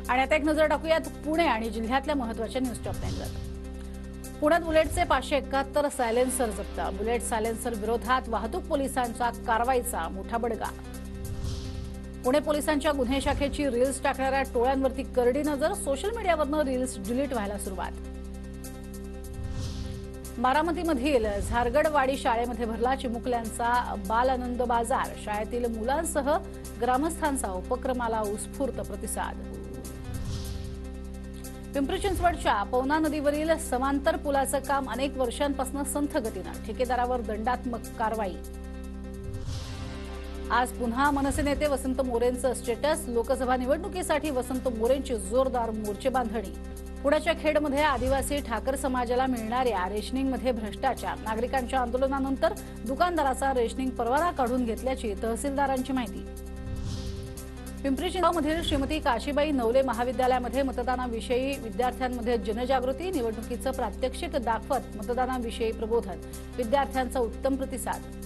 आणि आता एक नजर टाकूयात पुणे आणि जिल्ह्यातल्या महत्त्वाच्या न्यूज टॉप 10वर। पुण्यात बुलेटचे 571 सायलेन्सर जप्त। बुलेट सायलेन्सर विरोधात वाहतूक पोलिसांच्या कारवाईचा मोठा बडगा। पुणे पोलिसांच्या गुन्हे शाखेची रील्स टाकणाऱ्या टोळ्यांवरती करडी नजर। सोशल मीडियावरून रील्स डिलीट व्हायला सुरुवात। बारामतीमधील झारगडवाडी शाळेमध्ये भरला चिमुकल्यांचा बालआनंद बाजार। शाळेतील मुलांसह ग्रामस्थांचा उपक्रमाला उत्स्फूर्त प्रतिसाद। पिंपरी चिंचवडच्या पवना नदीवरील समांतर पुलाचं काम अनेक वर्षांपासून संथ गतीनं। ठेकेदारावर दंडात्मक कारवाई। आज पुन्हा मनसे नेते वसंत मोरेंचं स्टेटस। लोकसभा निवडणुकीसाठी वसंत मोरेंची जोरदार मोर्चे बांधणी। पुण्याच्या खेडमध्ये आदिवासी ठाकर समाजाला मिळणाऱ्या रेशनिंगमध्ये भ्रष्टाचार। नागरिकांच्या आंदोलनानंतर दुकानदाराचा रेशनिंग परवाना काढून घेतल्याची तहसीलदारांची माहिती। पिंपरी चिंचवडमधील श्रीमती काशीबाई नवले महाविद्यालयामध्ये मतदानाविषयी विद्यार्थ्यांमध्ये जनजागृती। निवडणुकीचं प्रात्यक्षिक दाखवत मतदानाविषयी प्रबोधन। विद्यार्थ्यांचा उत्तम प्रतिसाद।